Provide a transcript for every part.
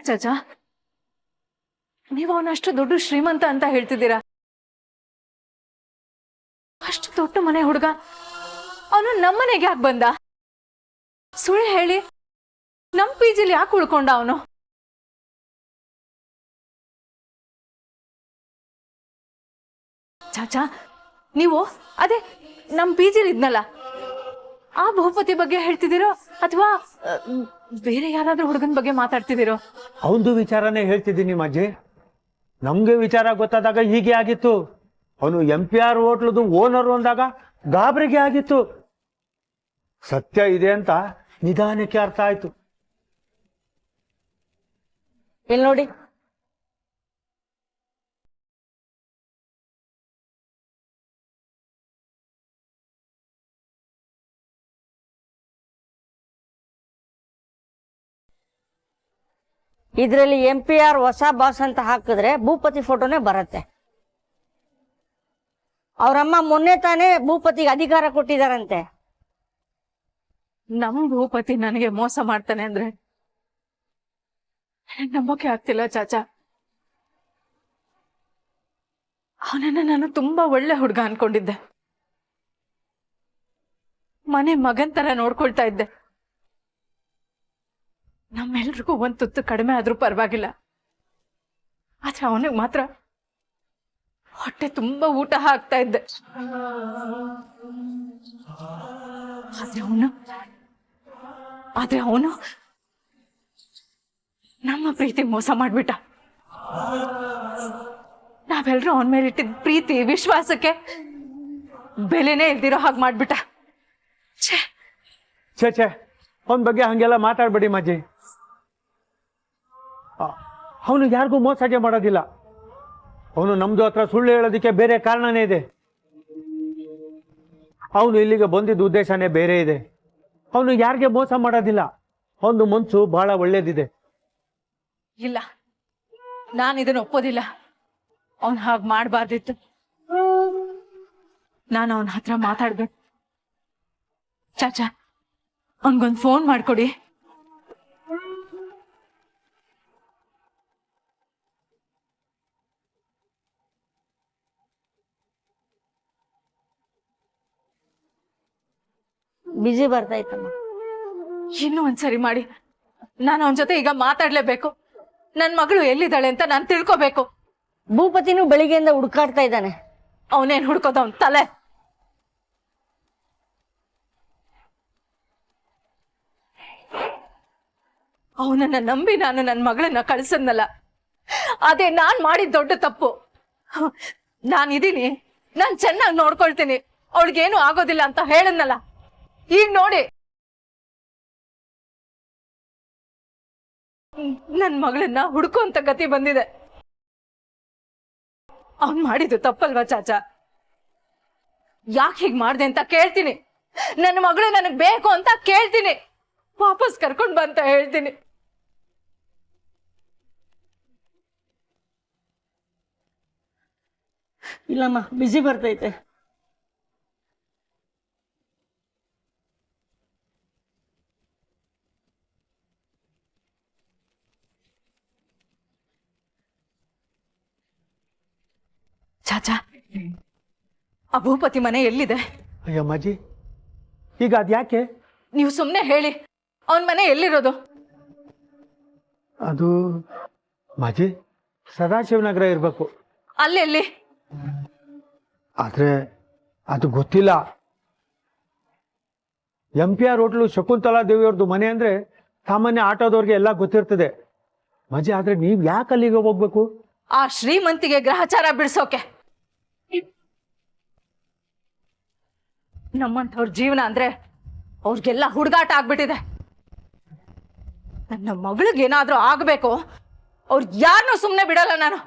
ಚಾಚಾ, ನೀವು ಅವನಷ್ಟು ದೊಡ್ಡ ಶ್ರೀಮಂತ ಅಂತ ಹೇಳ್ತಿದ್ದೀರಾ? ಅಷ್ಟು ದೊಡ್ಡ ಮನೆ ಹುಡುಗ ಅವನು ನಮ್ಮನೆಗೆ ಯಾಕೆ ಬಂದ? ಸುಳ್ಳು ಹೇಳಿ ನಮ್ ಪಿಜಿಲಿ ಯಾಕೆ ಉಳ್ಕೊಂಡ ಅವನು? ಚಾಚಾ, ನೀವು ಅದೇ ನಮ್ ಪಿಜಿಲಿ ಇದ್ನಲ್ಲ ಆ ಭೂಪತಿ ಬಗ್ಗೆ ಹೇಳ್ತಿದ್ದೀರೋ ಅಥವಾ ಬೇರೆ ಯಾರಾದ್ರೂ ಹುಡುಗನ ಬಗ್ಗೆ ಮಾತಾಡ್ತಿದ್ದೀರೋ? ಅವನದು ವಿಚಾರನೇ ಹೇಳ್ತಿದ್ದೀನಿ ಅಜ್ಜಿ. ನಮ್ಗೆ ವಿಚಾರ ಗೊತ್ತಾದಾಗ ಹೀಗೆ ಆಗಿತ್ತು. ಅವನು MPR ಹೋಟ್ಲದು ಓನರ್ ಅಂದಾಗ ಗಾಬರಿಗೆ ಆಗಿತ್ತು. ಸತ್ಯ ಇದೆ ಅಂತ ನಿಧಾನಕ್ಕೆ ಅರ್ಥ ಆಯ್ತು. ಇಲ್ಲಿ ನೋಡಿ, ಇದರಲ್ಲಿ MPR ಹೊಸ ಬಾಸ್ ಅಂತ ಹಾಕಿದ್ರೆ ಭೂಪತಿ ಫೋಟೋನೇ ಬರುತ್ತೆ. ಅವರಮ್ಮ ಮೊನ್ನೆ ತಾನೇ ಭೂಪತಿಗೆ ಅಧಿಕಾರ ಕೊಟ್ಟಿದಾರಂತೆ. ನಮ್ ಭೂಪತಿ ನನಗೆ ಮೋಸ ಮಾಡ್ತಾನೆ ಅಂದ್ರೆ ನಂಬಕ್ಕೆ ಆಗ್ತಿಲ್ಲ ಚಾಚಾ. ಅವನನ್ನ ನಾನು ತುಂಬಾ ಒಳ್ಳೆ ಹುಡುಗ ಅನ್ಕೊಂಡಿದ್ದೆ. ಮನೆ ಮಗನ್ ತರ ನೋಡ್ಕೊಳ್ತಾ ಇದ್ದೆ. ನಮ್ಮೆಲ್ರಿಗೂ ಒಂದ್ ತುತ್ತು ಕಡಿಮೆ ಆದ್ರೂ ಪರವಾಗಿಲ್ಲ, ಆದ್ರೆ ಅವನಿಗೆ ಮಾತ್ರ ಹೊಟ್ಟೆ ತುಂಬಾ ಊಟ ಹಾಕ್ತಾ ಇದ್ದೆ. ಆದ್ರೆ ಅವನು ನಮ್ಮ ಪ್ರೀತಿ ಮೋಸ ಮಾಡ್ಬಿಟ್ಟ. ನಾವೆಲ್ಲರೂ ಅವನ ಮೇಲೆ ಇಟ್ಟಿದ್ದ ಪ್ರೀತಿ ವಿಶ್ವಾಸಕ್ಕೆ ಬೆಲೆನೇ ಇಲ್ದಿರೋ ಹಾಗೆ ಮಾಡ್ಬಿಟ್ಟ. ಛೇ ಛೇ, ಅವನ ಬಗ್ಗೆ ಹಂಗೆಲ್ಲ ಮಾತಾಡ್ಬೇಡಿ ಮಾಜಿ. ಅವನು ಯಾರಿಗೂ ಮೋಸಗೆ ಮಾಡೋದಿಲ್ಲ. ಅವನು ನಮ್ದು ಹತ್ರ ಸುಳ್ಳು ಹೇಳೋದಕ್ಕೆ ಬೇರೆ ಕಾರಣನೇ ಇದೆ. ಅವನು ಇಲ್ಲಿಗೆ ಬಂದಿದ್ದ ಉದ್ದೇಶನೇ ಬೇರೆ ಇದೆ. ಅವನು ಯಾರಿಗೆ ಮೋಸ ಮಾಡೋದಿಲ್ಲ. ಅವನು ಮನ್ಸು ಬಹಳ ಒಳ್ಳೇದಿದೆ. ಇಲ್ಲ, ನಾನು ಇದನ್ನ ಒಪ್ಪೋದಿಲ್ಲ. ಅವನ್ ಹಾಗೆ ಮಾಡಬಾರ್ದಿತ್ತು. ನಾನು ಅವನ ಹತ್ರ ಮಾತಾಡ್ಬೇಕು. ಚಾಚಾ, ಅವನ್ಗೊಂದು ಫೋನ್ ಮಾಡ್ಕೊಡಿ. ಬಿಜಿ ಬರ್ತಾ ಇತ್ತಮ್ಮ. ಇನ್ನೂ ಒಂದ್ಸರಿ ಮಾಡಿ. ನಾನು ಅವನ ಜೊತೆ ಈಗ ಮಾತಾಡ್ಲೇಬೇಕು. ನನ್ ಮಗಳು ಎಲ್ಲಿದ್ದಾಳೆ ಅಂತ ನಾನು ತಿಳ್ಕೋಬೇಕು. ಭೂಪತಿನೂ ಬೆಳಿಗ್ಗೆಯಿಂದ ಹುಡುಕಾಡ್ತಾ ಇದ್ದಾನೆ. ಅವನೇನ್ ಹುಡ್ಕೋದ ಅವನ್ ತಲೆ? ಅವನನ್ನ ನಂಬಿ ನಾನು ನನ್ನ ಮಗಳನ್ನ ಕಳ್ಸದ್ನಲ್ಲ, ಅದೇ ನಾನ್ ಮಾಡಿದ ದೊಡ್ಡ ತಪ್ಪು. ನಾನಿದೀನಿ, ನಾನ್ ಚೆನ್ನಾಗಿ ನೋಡ್ಕೊಳ್ತೀನಿ, ಅವಳಿಗೇನು ಆಗೋದಿಲ್ಲ ಅಂತ ಹೇಳದ್ನಲ್ಲ. ಈಗ ನೋಡಿ, ನನ್ ಮಗಳನ್ನ ಹುಡುಕೋ ಅಂತ ಗತಿ ಬಂದಿದೆ. ಅವನ್ ಮಾಡಿದ್ದು ತಪ್ಪಲ್ವಾ ಚಾಚಾ? ಯಾಕೆ ಹೀಗ್ ಮಾಡ್ದೆ ಅಂತ ಕೇಳ್ತೀನಿ. ನನ್ನ ಮಗಳು ನನಗ್ ಬೇಕು ಅಂತ ಕೇಳ್ತೀನಿ. ವಾಪಸ್ ಕರ್ಕೊಂಡ್ ಬಂತ ಹೇಳ್ತೀನಿ. ಇಲ್ಲಮ್ಮ, ಬಿಜಿ ಬರ್ತೈತೆ. ಚಾಚಾ, ಆ ಭೂಪತಿ ಮನೆ ಎಲ್ಲಿದೆ? ಅಯ್ಯ ಮಾಜಿ, ಈಗ ಅದ್ಯಾಕೆ? ನೀವು ಸುಮ್ನೆ ಹೇಳಿ, ಅವನ್ ಮನೆ ಎಲ್ಲಿರೋದು? ಅದು ಮಾಜಿ ಸದಾಶಿವನಗರ ಇರ್ಬೇಕು. ಅಲ್ಲೆಲ್ಲಿ? ಆದ್ರೆ ಅದು ಗೊತ್ತಿಲ್ಲ. MPR ಹೋಟ್ಲು ಶಕುಂತಲಾ ದೇವಿಯವ್ರದ್ದು ಮನೆ ಅಂದ್ರೆ ಸಾಮಾನ್ಯ ಆಟೋದವ್ರಿಗೆ ಎಲ್ಲ ಗೊತ್ತಿರ್ತದೆ ಮಾಜಿ. ಆದ್ರೆ ನೀವ್ ಯಾಕೆ ಅಲ್ಲಿಗೆ ಹೋಗ್ಬೇಕು? ಆ ಶ್ರೀಮಂತಿಗೆ ಗ್ರಹಚಾರ ಬಿಡಿಸೋಕೆ. ನಮ್ಮಂಥವ್ರ ಜೀವನ ಅಂದ್ರೆ ಅವ್ರಿಗೆಲ್ಲ ಹುಡುಗಾಟ ಆಗ್ಬಿಟ್ಟಿದೆ. ನನ್ನ ಮಗಳಿಗೇನಾದ್ರೂ ಆಗ್ಬೇಕು, ಅವ್ರು ಯಾರನ್ನೂ ಸುಮ್ಮನೆ ಬಿಡಲ್ಲ ನಾನು.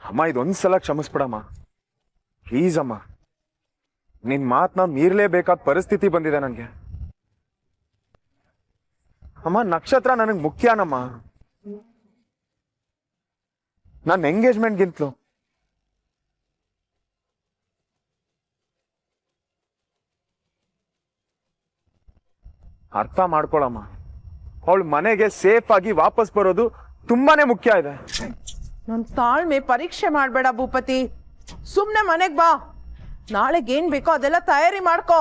ಅಮ್ಮ, ಇದೊಂದ್ಸಲ ಕ್ಷಮಿಸ್ಬಿಡಮ್ಮ ಪ್ಲೀಸ್ ಅಮ್ಮ. ನಿನ್ ಮಾತನ್ನ ಮೀರ್ಲೇಬೇಕಾದ ಪರಿಸ್ಥಿತಿ ಬಂದಿದೆ ನನಗೆ. ಅಮ್ಮ, ನಕ್ಷತ್ರ ನನಗೆ ಮುಖ್ಯನಮ್ಮ. ನನ್ನ ಎಂಗೇಜ್ಮೆಂಟ್ಗಿಂತಲೂ ಅರ್ಥ ಮಾಡ್ಕೊಳಮ್ಮ. ಅವಳು ಮನೆಗೆ ಸೇಫ್ ಆಗಿ ವಾಪಸ್ ಬರೋದು ತುಂಬಾನೇ ಮುಖ್ಯ ಇದೆ. ನನ್ ತಾಳ್ಮೆ ಪರೀಕ್ಷೆ ಮಾಡ್ಬೇಡ ಭೂಪತಿ. ಸುಮ್ನೆ ಮನೆಗ್ ಬಾ. ನಾಳೆಗೆ ಏನ್ ಬೇಕೋ ಅದೆಲ್ಲ ತಯಾರಿ ಮಾಡ್ಕೋ.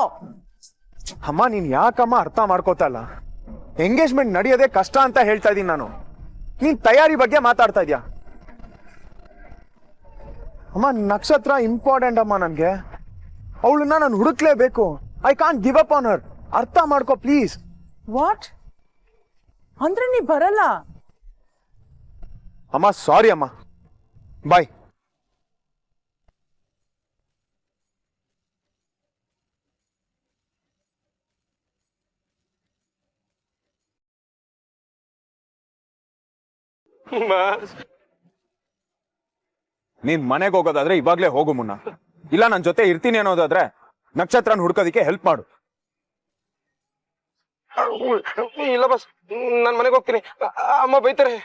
ಅಮ್ಮ ನೀನ್ ಯಾಕಮ್ಮ ಅರ್ಥ ಮಾಡ್ಕೋತಲ್ಲ? ಎಂಗೇಜ್ಮೆಂಟ್ ನಡೆಯೋದೇ ಕಷ್ಟ ಅಂತ ಹೇಳ್ತಾ ಇದೀನಿ ನಾನು. ನೀನ್ ತಯಾರಿ ಬಗ್ಗೆ ಮಾತಾಡ್ತಾ ಇದ್ಯಾ? ಅಮ್ಮ ನಕ್ಷತ್ರ ಇಂಪಾರ್ಟೆಂಟ್ ಅಮ್ಮ ನನ್ಗೆ. ಅವಳನ್ನ ನಾನು ಹುಡುಕ್ಲೇಬೇಕು. I can't give up on her. ಅರ್ಥ ಮಾಡ್ಕೋ ಪ್ಲೀಸ್. ವಾಟ್ ಅಂದ್ರೆ ನೀ ಬರಲ್ಲ? ಅಮ್ಮ ಸಾರಿ ಅಮ್ಮ, ಬಾಯ್. ನೀನ್ ಮನೆಗೆ ಹೋಗೋದಾದ್ರೆ ಇವಾಗ್ಲೇ ಹೋಗು ಮುನ್ನ. ಇಲ್ಲ ನನ್ ಜೊತೆ ಇರ್ತೀನಿ ಅನ್ನೋದಾದ್ರೆ ನಕ್ಷತ್ರನ ಹುಡ್ಕೋದಿಕ್ಕೆ ಹೆಲ್ಪ್ ಮಾಡು. ಇಲ್ಲ ಬಸ್, ನಾನು ಮನೆಗೆ ಹೋಗ್ತೀನಿ. ಅಮ್ಮ ಬೈತಾರೆ.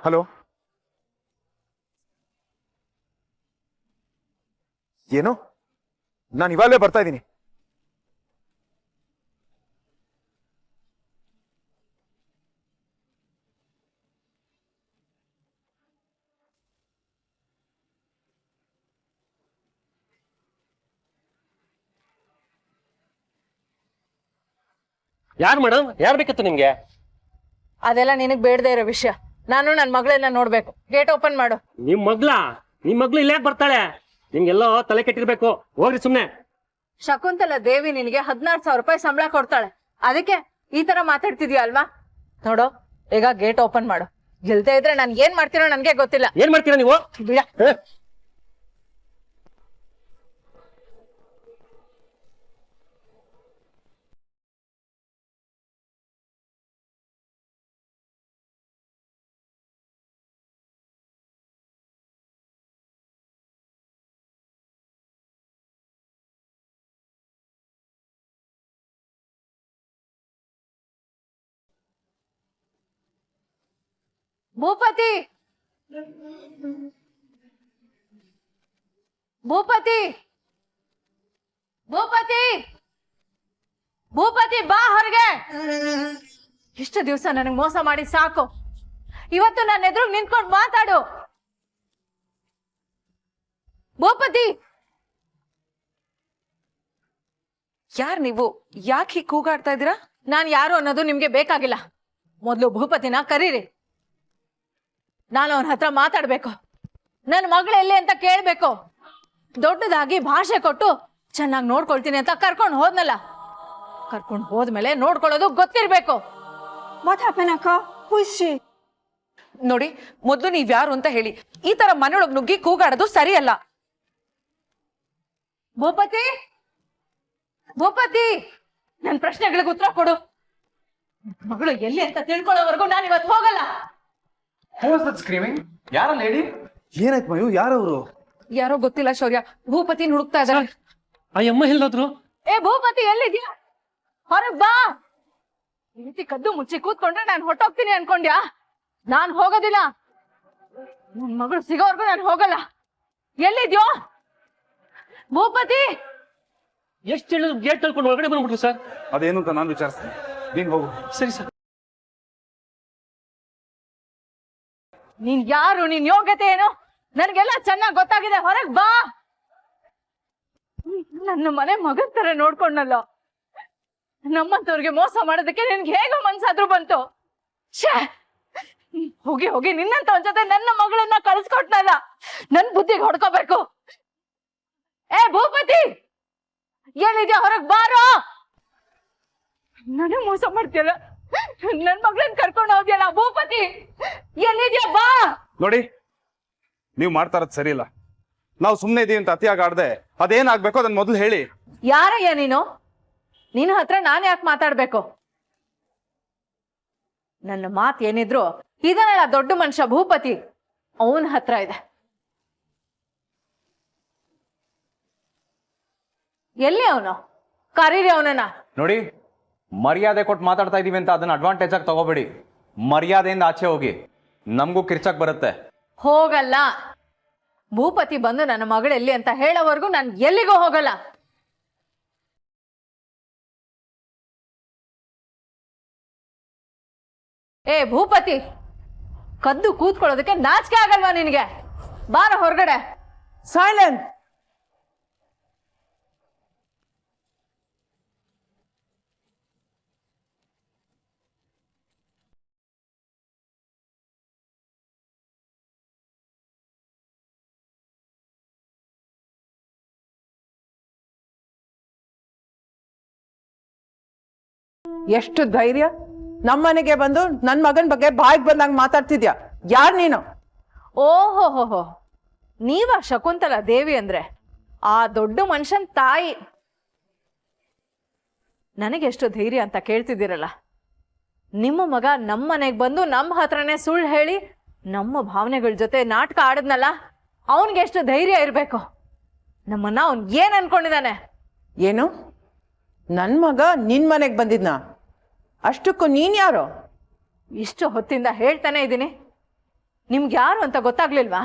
ಹಲೋ, ಏನು? ನಾನು ಇವಾಗಲೇ ಬರ್ತಾ ಇದ್ದೀನಿ. ಯಾರು ಮೇಡಮ್? ಯಾರು ಬೇಕಿತ್ತು ನಿಮ್ಗೆ? ಅದೆಲ್ಲ ನಿನಗ್ ಬೇಡದೇ ಇರೋ ವಿಷಯ. ನಾನು ನನ್ನ ಮಗಳನ್ನ ನೋಡ್ಬೇಕು. ಗೇಟ್ ಓಪನ್ ಮಾಡು. ನಿಮ್ ಮಗ್ಳು ಇಲ್ಲೇ ಬರ್ತಾಳೆ. ನಿಮ್ಗೆಲ್ಲೋ ತಲೆ ಕೆಟ್ಟಿರ್ಬೇಕು. ಹೋಗ್ರಿ ಸುಮ್ನೆ. ಶಕುಂತಲ ದೇವಿ ನಿನಗೆ 16,000 ರೂಪಾಯಿ ಸಂಬಳ ಕೊಡ್ತಾಳೆ. ಅದಕ್ಕೆ ಈ ತರ ಮಾತಾಡ್ತಿದ್ಯಾ ಅಲ್ವಾ? ನೋಡು, ಈಗ ಗೇಟ್ ಓಪನ್ ಮಾಡು. ಗೆಲ್ದೇ ಇದ್ರೆ ನನ್ ಏನ್ ಮಾಡ್ತೀರೋ ನನ್ಗೆ ಗೊತ್ತಿಲ್ಲ. ಏನ್ ಮಾಡ್ತೀರಾ ನೀವು? ಬಿಡ. ಭೂಪತಿ, ಭೂಪತಿ, ಭೂಪತಿ, ಭೂಪತಿ ಬಾ ಹೊರಗೆ. ಇಷ್ಟು ದಿವಸ ನನಗೆ ಮೋಸ ಮಾಡಿ ಸಾಕು. ಇವತ್ತು ನನ್ನ ಎದುರು ನಿಂತ್ಕೊಂಡು ಮಾತಾಡು. ಭೂಪತಿ, ಯಾರ್ ನೀವು? ಯಾಕೆ ಹೀಗೆ ಕೂಗಾಡ್ತಾ ಇದ್ದೀರಾ? ನಾನ್ ಯಾರು ಅನ್ನೋದು ನಿಮ್ಗೆ ಬೇಕಾಗಿಲ್ಲ. ಮೊದ್ಲು ಭೂಪತಿನ ಕರೀರಿ. ನಾನು ಅವನ ಹತ್ರ ಮಾತಾಡ್ಬೇಕು. ನನ್ನ ಮಗಳು ಎಲ್ಲಿ ಅಂತ ಕೇಳ್ಬೇಕು. ದೊಡ್ಡದಾಗಿ ಭಾಷೆ ಕೊಟ್ಟು ಚೆನ್ನಾಗಿ ನೋಡ್ಕೊಳ್ತೀನಿ ಅಂತ ಕರ್ಕೊಂಡು ಹೋದ್ನಲ್ಲ, ಕರ್ಕೊಂಡು ಹೋದ್ಮೇಲೆ ನೋಡ್ಕೊಳ್ಳೋದು ಗೊತ್ತಿರ್ಬೇಕು. ವಾಟ್ ಹ್ಯಾಪನ್ ಅಕ್ಕ? Who is she? ನೋಡಿ, ಮೊದ್ಲು ನೀವ್ ಯಾರು ಅಂತ ಹೇಳಿ. ಈ ತರ ಮನೆಯೊಳಗ್ ನುಗ್ಗಿ ಕೂಗಾಡೋದು ಸರಿ ಅಲ್ಲ. ಭೂಪತಿ, ಭೂಪತಿ, ನನ್ನ ಪ್ರಶ್ನೆಗಳಿಗೆ ಉತ್ತರ ಕೊಡು. ಮಗಳು ಎಲ್ಲಿ ಅಂತ ತಿಳ್ಕೊಳ್ಳೋವರೆಗೂ ನಾನು ಇವತ್ತು ಹೋಗಲ್ಲ. ಯಾರಲ್ಲ ಹೇಳಿ? ಏನಾಯ್ತು ಮಯು? ಯಾರವರು? ಯಾರೋ ಗೊತ್ತಿಲ್ಲ ಶೌರ್ಯ. ಭೂಪತಿನ ಹುಡುಕ್ತಾ ಇದ್ದಾರೆ. ಆ ಅಮ್ಮ ಎಲ್ಲೋದ್ರು? ಏ ಭೂಪತಿ, ಎಲ್ಲಿದ್ಯಾ? ಹೊರಗ್ ಬಾ. ಈ ರೀತಿ ಕದ್ದು ಮುಚ್ಚಿ ಕೂತ್ಕೊಂಡ್ರೆ ನಾನು ಹೊಟ್ಟೋಗ್ತೀನಿ ಅನ್ಕೊಂಡ್ಯಾ? ನಾನ್ ಹೋಗೋದಿಲ್ಲ. ನನ್ ಮಗಳು ಸಿಗೋವರೆಗೂ ನಾನು ಹೋಗಲ್ಲ. ಎಲ್ಲಿದ್ಯೋ ಭೂಪತಿ? ಎಷ್ಟು ಹೇಳಿದ್ರು ಗೇಟ್ ತಳ್ಕೊಂಡು ಒಳಗಡೆ ಬಂದ್ಬಿಟ್ರು ಸರ್. ಅದೇನು ಅಂತ ನಾನು ವಿಚಾರಿಸ್ತೀನಿ. ನೀನ್ ಹೋಗು. ಸರಿ ಸರ್. ನೀನ್ ಯಾರು? ನಿನ್ ಯೋಗ್ಯತೆ ಏನು? ನನ್ಗೆಲ್ಲ ಚೆನ್ನಾಗ್ ಗೊತ್ತಾಗಿದೆ. ಹೊರಗ್ ಬಾ. ನನ್ನ ಮನೆ ಮಗನ್ ತರ ನೋಡ್ಕೊಂಡಲ್ಲ. ನಮ್ಮಂತವ್ರಿಗೆ ಮೋಸ ಮಾಡೋದಕ್ಕೆ ನಿನ್ಗೆ ಹೇಗೋ ಮನ್ಸಾದ್ರೂ ಬಂತು. ಛೇ, ಹೋಗಿ ಹೋಗಿ ನಿನ್ನಂತ ಒಂದ್ ಜೊತೆ ನನ್ನ ಮಗಳನ್ನ ಕಳಿಸ್ಕೊಟ್ನಲ್ಲ. ನನ್ ಬುದ್ಧಿಗೆ ಹೊಡ್ಕೋಬೇಕು. ಏ ಭೂಪತಿ, ಎಲ್ಲಿದ್ಯಾ? ಹೊರಗ್ ಬಾರೋ. ನನಗ್ ಮೋಸ ಮಾಡ್ತೀಯಲ್ಲ. ನನ್ ಮಗಳನ್ನ ಕರ್ಕೊಂಡು ಹೋಗ್ಯಲ್ಲ. ಭೂಪತಿ, ಎಲ್ಲಿದ್ಯಾ? ಬಾ. ನೋಡಿ, ನೀವು ಮಾಡ್ತಾ ಇರೋದು ಸರಿ ಇಲ್ಲ. ನಾವು ಸುಮ್ಮನೆ ಇದೀವಿ ಅಂತ ಅತಿಯಾಗಿ ಆಡದೆ ಅದೇನಾಗ್ಬೇಕು ಅದನ್ನ ಮೊದಲು ಹೇಳಿ. ಯಾರಯ್ಯ ನೀನು? ನಿನ್ನ ಹತ್ರ ನಾನು ಯಾಕೆ ಮಾತಾಡ್ಬೇಕು? ನನ್ನ ಮಾತು ಏನಿದ್ರು ಇದನ್ನೆಲ್ಲ ದೊಡ್ಡ ಮನುಷ್ಯ ಭೂಪತಿ ಅವನ ಹತ್ರ ಇದೆ. ಎಲ್ಲಿ ಅವನು? ಕರೀರಿ ಅವನನ್ನ. ನೋಡಿ, ಮರ್ಯಾದೆ ಕೊಟ್ಟು ಮಾತಾಡ್ತಾ ಇದೀವಿ ಅಂತ ಅದನ್ನ ಅಡ್ವಾಂಟೇಜ್ ಆಗಿ ತಗೋಬೇಡಿ. ಮರ್ಯಾದೆಯಿಂದ ಆಚೆ ಹೋಗಿ, ನಮಗೂ ಕಿರ್ಚಕ್ ಬರುತ್ತೆ. ಹೋಗಲ್ಲ. ಭೂಪತಿ ಬಂದು ನನ್ನ ಮಗಳೆಲ್ಲಿ ಅಂತ ಹೇಳೋವರೆಗೂ ನಾನು ಎಲ್ಲಿಗೂ ಹೋಗಲ್ಲ. ಏ ಭೂಪತಿ, ಕದ್ದು ಕೂತ್ಕೊಳ್ಳೋದಕ್ಕೆ ನಾಚಿಕೆ ಆಗಲ್ವಾ ನಿನಗೆ? ಬಾರ ಹೊರಗಡೆ. ಸೈಲೆಂಟ್. ಎಷ್ಟು ಧೈರ್ಯ ನಮ್ಮನೆಗೆ ಬಂದು ನನ್ ಮಗನ್ ಬಗ್ಗೆ ಬಾಯಿಗೆ ಬಂದಂಗ್ ಮಾತಾಡ್ತಿದ್ಯಾ? ಯಾರ್ ನೀನು? ಓಹೋ, ನೀವ ಶಕುಂತಲ ದೇವಿ ಅಂದ್ರೆ ಆ ದೊಡ್ಡ ಮನುಷ್ಯನ್ ತಾಯಿ. ನನಗೆಷ್ಟು ಧೈರ್ಯ ಅಂತ ಕೇಳ್ತಿದ್ದೀರಲ್ಲ. ನಿಮ್ಮ ಮಗ ನಮ್ಮ ಮನೆಗೆ ಬಂದು ನಮ್ಮ ಹತ್ರನೇ ಸುಳ್ಳು ಹೇಳಿ ನಮ್ಮ ಭಾವನೆಗಳ ಜೊತೆ ನಾಟಕ ಆಡದ್ನಲ್ಲ, ಅವನ್ಗೆ ಎಷ್ಟು ಧೈರ್ಯ ಇರಬೇಕು. ನಮ್ಮನ್ನ ಅವನ್ ಏನ್ ಅನ್ಕೊಂಡಿದ್ದಾನೆ? ಏನು, ನನ್ ಮಗ ನಿನ್ ಮನೆಗ್ ಬಂದಿದ್ನ? ಅಷ್ಟಕ್ಕೂ ನೀನ್ ಯಾರು? ಇಷ್ಟು ಹೊತ್ತಿಂದ ಹೇಳ್ತಾನೆ ಇದ್ದೀನಿ, ನಿಮ್ಗೆ ಯಾರು ಅಂತ ಗೊತ್ತಾಗ್ಲಿಲ್ವಾ?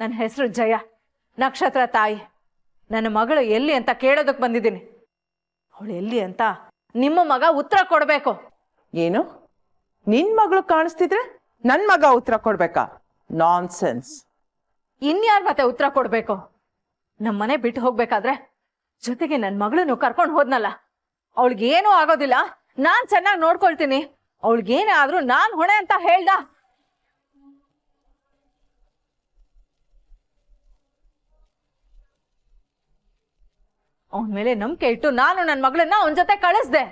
ನನ್ನ ಹೆಸರು ಜಯ, ನಕ್ಷತ್ರ ತಾಯಿ. ನನ್ನ ಮಗಳು ಎಲ್ಲಿ ಅಂತ ಕೇಳೋದಕ್ ಬಂದಿದ್ದೀನಿ. ಅವಳು ಎಲ್ಲಿ ಅಂತ ನಿಮ್ಮ ಮಗ ಉತ್ತರ ಕೊಡ್ಬೇಕು. ಏನು, ನಿನ್ ಮಗಳು ಕಾಣಿಸ್ತಿದ್ರೆ ನನ್ ಮಗ ಉತ್ತರ ಕೊಡ್ಬೇಕಾ? ನಾನ್ಸೆನ್ಸ್. ಇನ್ಯಾರು ಮತ್ತೆ ಉತ್ತರ ಕೊಡ್ಬೇಕು? ನಮ್ಮನೆ ಬಿಟ್ಟು ಹೋಗ್ಬೇಕಾದ್ರೆ ಜೊತೆಗೆ ನನ್ನ ಮಗಳನ್ನು ಕರ್ಕೊಂಡು ಹೋದ್ನಲ್ಲ, ಅವಳಿಗೇನೂ ಆಗೋದಿಲ್ಲ, ನಾನ್ ಚೆನ್ನಾಗಿ ನೋಡ್ಕೊಳ್ತೀನಿ, ಅವಳಿಗೇನೇ ಆದ್ರೂ ನಾನ್ ಹೊಣೆ ಅಂತ ಹೇಳ್ದ. ಅವನ ಮೇಲೆ ನಂಬಿಕೆ ಇಟ್ಟು ನಾನು ನನ್ನ ಮಗಳನ್ನ ಅವನ ಜೊತೆ ಕಳಿಸ್ದೆ.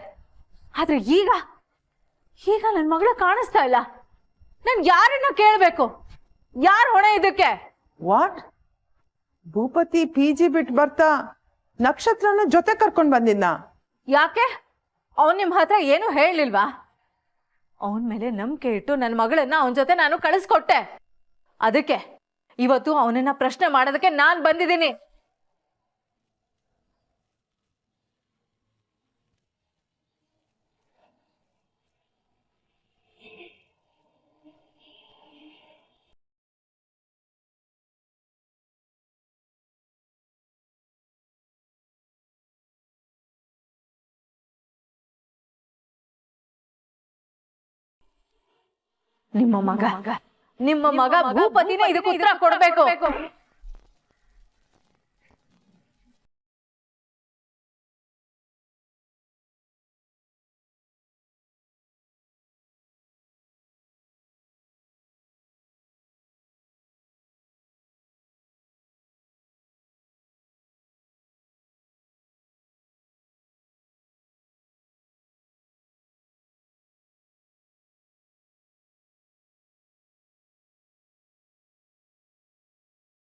ಆದ್ರೆ ಈಗ ನನ್ನ ಮಗಳು ಕಾಣಿಸ್ತಾ ಇಲ್ಲ. ನನ್ ಯಾರನ್ನ ಕೇಳ್ಬೇಕು? ಯಾರು ಹೊಣೆ ಇದಕ್ಕೆ? ವಾಟ್? ಭೂಪತಿ PG ಬಿಟ್ಟು ಬರ್ತಾ ನಕ್ಷತ್ರನ ಜೊತೆ ಕರ್ಕೊಂಡ್ ಬಂದಿದ್ನ? ಯಾಕೆ? ಅವನ್ ನಿಮ್ ಹತ್ರ ಏನು ಹೇಳಲಿಲ್ವಾ? ಅವನ ಮೇಲೆ ನಂಬಿಕೆ ಇಟ್ಟು ನನ್ನ ಮಗಳನ್ನ ಅವನ ಜೊತೆ ನಾನು ಕಳಿಸ್ಕೊಟ್ಟೆ. ಅದಕ್ಕೆ ಇವತ್ತು ಅವನನ್ನ ಪ್ರಶ್ನೆ ಮಾಡೋದಕ್ಕೆ ನಾನ್ ಬಂದಿದ್ದೀನಿ. ನಿಮ್ಮ ಮಗ ಭೂಪತಿನೇ ಇದಕ್ಕೆ ಉತ್ತರ ಕೊಡಬೇಕು.